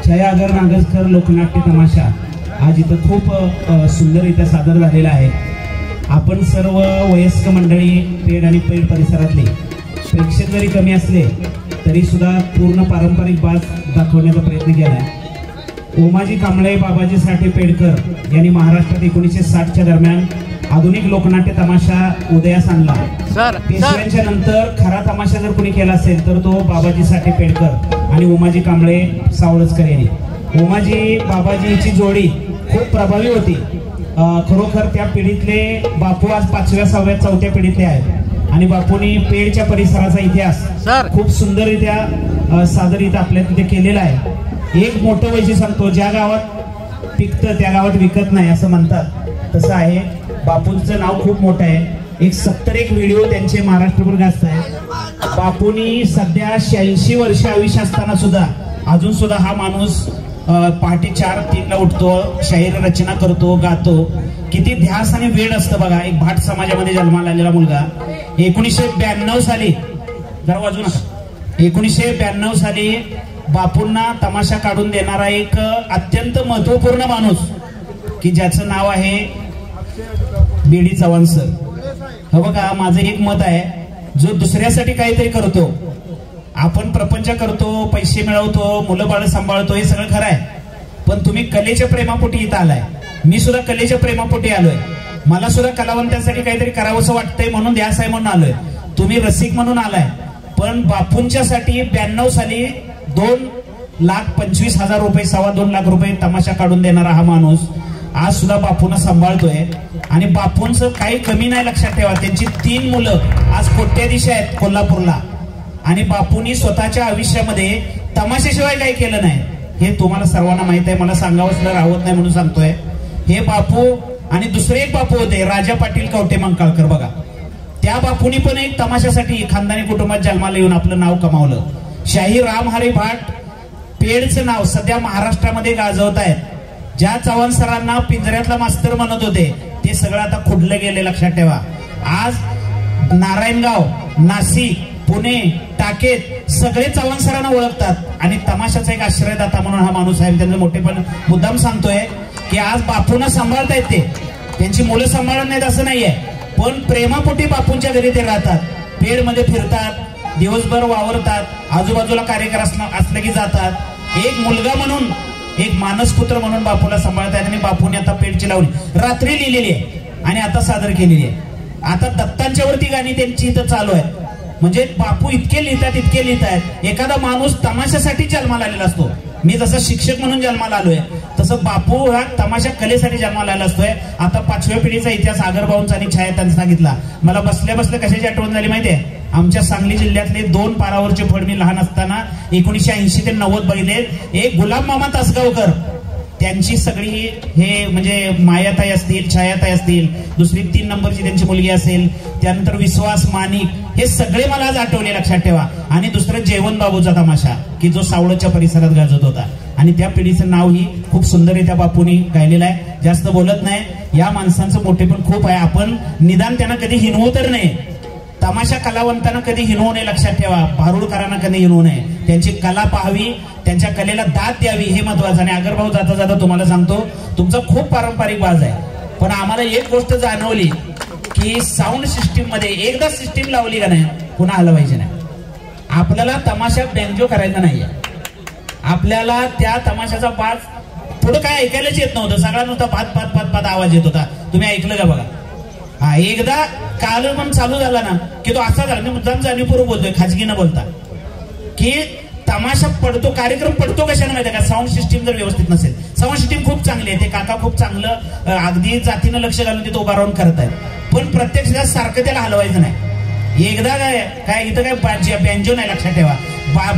छाया आगर नागजकर लोकनाट्य तमाशा आज इथं खूप सुंदररित्या सादर झालेला आहे। आपण सर्व वयस्क मंडळी पेड आणि पेड परिसरातले प्रेक्षक जरी कमी असले तरी सुद्धा पूर्ण पारंपरिक बाज दाखवण्याचा प्रयत्न केला आहे। ओमाजी कांबळे बाबाजी साठे पेडकर यांनी महाराष्ट्रात 1960च्या दरम्यान आधुनिक लोकनाट्य तमाशा उदयास आणला। पेशव्यांच्या नंतर खरा तमाशा जर कोणी केला असेल तर तो बाबाजी साठे पेडकर आणि ओमाजी कांबळे सावळजकर यांनी। ओमाजी बाबाजीची जोडी खूप प्रभावी होती। खरोखर त्या पिढीतले बापू आज 5व्या 6व्या 4थ्या पिढीतले आहेत आणि बापूंनी पेडच्या परिसराचा इतिहास खूप सुंदररित्या सादरीत आपल्या तिथे केलेला आहे। एक मोठं वैशिष्ट्य सांगतो, ज्या गावात पिकतं त्या गावात विकत नाही असं म्हणतात, तसं आहे। बापूंचं नाव खूप मोठं आहे। एक 70 व्हिडिओ त्यांचे महाराष्ट्रभर गाजत आहेत। बापूंनी सध्या 86 वर्ष आयुष्य असताना सुद्धा अजून सुद्धा हा माणूस पहाटे 4-3 ला उठतो, शाहीर रचना करतो, गातो। किती ध्यास आणि वेळ असतं बघा। एक भाट समाजामध्ये जन्माला आलेला मुलगा 1992 साली, जरा वाजू नका, 1992 साली बापूंना तमाशा काढून देणारा एक अत्यंत महत्वपूर्ण माणूस की ज्याचं नाव आहे बीडी चव्हाण सर। हो बघा, माझं एक मत आहे, जो दुसऱ्यासाठी काहीतरी करतो, आपण प्रपंच करतो, पैसे मिळवतो, मुलं बाळ सांभाळतो, हे सगळं खरं आहे, पण तुम्ही कलेच्या प्रेमापोटी इथं आलाय। मी सुद्धा कलेच्या प्रेमापोटी आलोय। मला सुद्धा कलावंतांसाठी काहीतरी करावंसं वाटतंय म्हणून ध्यास आहे म्हणून आलोय। तुम्ही रसिक म्हणून आलाय, पण बापूंच्या साठी 92 साली 2,25,000 रुपये, 2.25 लाख रुपये तमाशा काढून देणारा हा माणूस आज सुद्धा बापूंना सांभाळतोय। आणि बापूंचं काही कमी नाही, लक्षात ठेवा। त्यांची 3 मुलं आज कोट्याधीश आहेत कोल्हापूरला, आणि बापूंनी स्वतःच्या आयुष्यामध्ये तमाशाशिवाय काही केलं नाही, हे तुम्हाला सर्वांना माहित आहे। मला सांगावंच राहत नाही म्हणून सांगतोय। हे बापू आणि दुसरे एक बापू होते, राजा पाटील कवटे मंकाळकर, बघा त्या बापूंनी पण एक तमाशासाठी खानदानी कुटुंबात जन्माला येऊन आपलं नाव कमावलं। शाही रामहरी भाट पेडचं नाव सध्या महाराष्ट्रामध्ये गाजवत आहेत। ज्या चव्हाण सरांना पिंजऱ्यातला मास्तर म्हणत होते ते सगळं आता खुडलं गेले, लक्षात ठेवा। आज नारायणगाव, नाशिक, पुणे, टाकेत सगळे चव्हाण सरांना ओळखतात आणि तमाशाचा एक आश्रयदाता म्हणून हा माणूस आहे। त्यांचं मोठेपण मुद्दाम सांगतोय की आज बापूंना सांभाळतायत, त्यांची मुलं सांभाळत नाहीत असं नाहीये, पण प्रेमापोटी बापूंच्या घरी ते राहतात, पेडमध्ये फिरतात, दिवसभर वावरतात, आजूबाजूला कार्यक्रम असले की जातात। एक मुलगा म्हणून, एक मानसपुत्र म्हणून बापूला सांभाळतायत आणि बापूने आता पेडची लावली रात्री लिहिलेली आहे आणि आता सादर केलेली आहे। आता दत्तांच्या वरती गाणी त्यांची इथं चालू आहे। म्हणजे बापू इतके लिहितात। एखादा माणूस तमाशासाठी जन्माला आलेला असतो। मी जसं शिक्षक म्हणून जन्माला आलोय तसं बापू हा तमाशा कलेसाठी जन्माला आलेला असतोय। आता 5व्या पिढीचा इतिहास आगरभाऊंचा आणि छाया त्यांनी सांगितला। मला बसल्या बसल्या कशाची आठवण झाली माहितीये? आमच्या सांगली जिल्ह्यातले 2 पारावरचे फड मी लहान असताना 1980 ते 90 बघितले। एक गुलाब मामा तासगावकर, त्यांची सगळी हे म्हणजे मायाताई असतील, छायाताई असतील, दुसरी 3 नंबरची त्यांची मुलगी असेल, त्यानंतर विश्वास, माणिक, हे सगळे मला आज आठवले, लक्षात ठेवा। आणि दुसरं जेवण बाबूचा तमाशा की जो सावळच्या परिसरात गाजत होता, आणि त्या पिढीचं नाव ही खूप सुंदररित्या बापूंनी गायलेलं आहे। जास्त बोलत नाही, या माणसांचं मोठेपण खूप आहे। आपण निदान त्यांना कधी हिनवू तर नाही, तमाशा कलावंतांना कधी हिनवू नये, लक्षात ठेवा। भारुडकरांना कधी हिनवू नये, त्यांची कला पाहावी, त्यांच्या कलेला दाद द्यावी, हे महत्वाचं। आणि आगरभाऊ जाता जाता तुम्हाला सांगतो, तुमचा खूप पारंपरिक बाज आहे, पण आम्हाला एक गोष्ट जाणवली की साऊंड सिस्टीम मध्ये एकदा सिस्टीम लावली का नाही पुन्हा हलवायची नाही। आपल्याला तमाशा बेंजो करायचा नाहीये, आपल्याला त्या तमाशाचा बाज पुढे काय ऐकायलाच येत नव्हतं, सगळा नुसता पात पात पात पात आवाज येत होता। तुम्ही ऐकलं का बघा? हा, एकदा काल पण चालू झाला ना की तो असा झाला, मी मुद्दाम जाणीवपूर्वक बोलतोय, खाजगी न बोलता, की तमाशा पडतो, कार्यक्रम पडतो कशाने माहिती आहे का? साऊंड सिस्टीम जर व्यवस्थित नसेल। साऊंड सिस्टीम खूप चांगली आहे, ते काका खूप चांगलं अगदी जातीनं लक्ष घालून तिथे उभा राहून करतायत, पण प्रत्यक्षात सारखं त्याला हलवायचं नाही। एकदा काय इथं काय बँजो नाही, लक्षात ठेवा,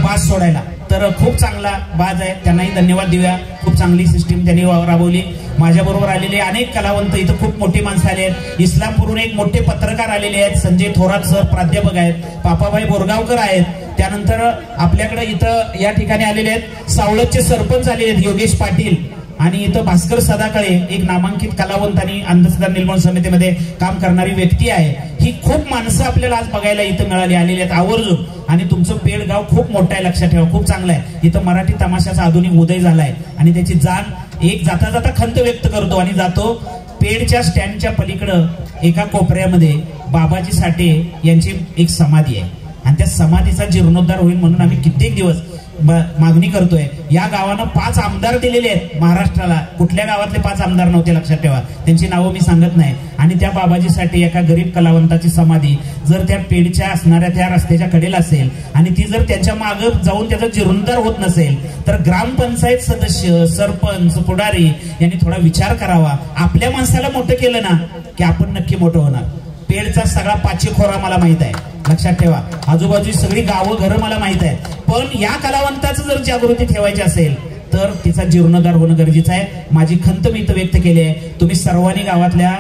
बाज सोडायला। तर खूप चांगला बाज आहे, त्यांनाही धन्यवाद देऊया। खूप चांगली सिस्टीम त्यांनी राबवली। माझ्याबरोबर आलेले अनेक कलावंत, इथं खूप मोठी माणसं आली आहेत। इस्लामपूरहून एक मोठे पत्रकार आलेले आहेत, संजय थोरात सर प्राध्यापक आहेत, पापाबाई बोरगावकर आहेत। त्यानंतर आपल्याकडे इथं या ठिकाणी आलेले आहेत सावळतचे सरपंच आलेले आहेत, योगेश पाटील, आणि इथं भास्कर सदाकळे, एक नामांकित कलावंत आणि अंधश्रद्धा निर्मूलन समितीमध्ये काम करणारी व्यक्ती आहे। ही खूप माणसं आपल्याला आज बघायला इथं मिळाली, आलेली आहेत आवर्जून। आणि तुमचं पेड गाव खूप मोठं आहे, लक्षात ठेवा, खूप चांगलं आहे. इथं मराठी तमाशाचा आधुनिक उदय झालाय आणि त्याची जाण एक जाता जाता खंत व्यक्त करतो आणि जातो. पेडच्या स्टँडच्या पलीकडं एका कोपऱ्यामध्ये बाबाजी साठे यांची एक समाधी आहे आणि त्या समाधीचा जीर्णोद्धार होईल म्हणून आम्ही कित्येक दिवस मागणी करतोय. या गावानं 5 आमदार दिलेले आहेत महाराष्ट्राला. कुठल्या गावातले 5 आमदार नव्हते, लक्षात ठेवा, त्यांची नावं मी सांगत नाही. आणि त्या बाबाजीसाठी एका गरीब कलावंताची समाधी जर त्या पेडच्या असणाऱ्या त्या रस्त्याच्या कडेला असेल आणि ती जर त्यांच्या मागं जाऊन त्याचा जीर्णोद्धार होत नसेल तर ग्रामपंचायत सदस्य, सरपंच, पुढारी यांनी थोडा विचार करावा. आपल्या माणसाला मोठं केलं ना की आपण नक्की मोठं होणार. पेडचा सगळा पाचीखोरा मला माहित आहे, लक्षात ठेवा, आजूबाजूची सगळी गावं घरं मला माहित आहे. पण या कलावंताचं जर जागृती ठेवायची असेल तर तिचा जीर्णोद्धार होणं गरजेचं आहे. माझी खंत मी इथं व्यक्त केली आहे. तुम्ही सर्वांनी गावातल्या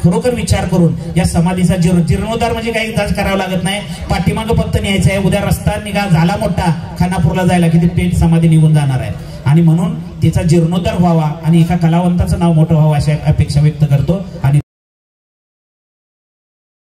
खरोखर विचार करून या समाधीचा जीर्णोद्धार म्हणजे काही जाच करावं लागत नाही. पाठीमागं फक्त न्यायचं आहे. उद्या रस्ता निघा झाला मोठा खानापूरला जायला की ती पेड समाधी निघून जाणार आहे आणि म्हणून तिचा जीर्णोद्धार व्हावा आणि एका कलावंताचं नाव मोठं व्हावं अशी अपेक्षा व्यक्त करतो. आणि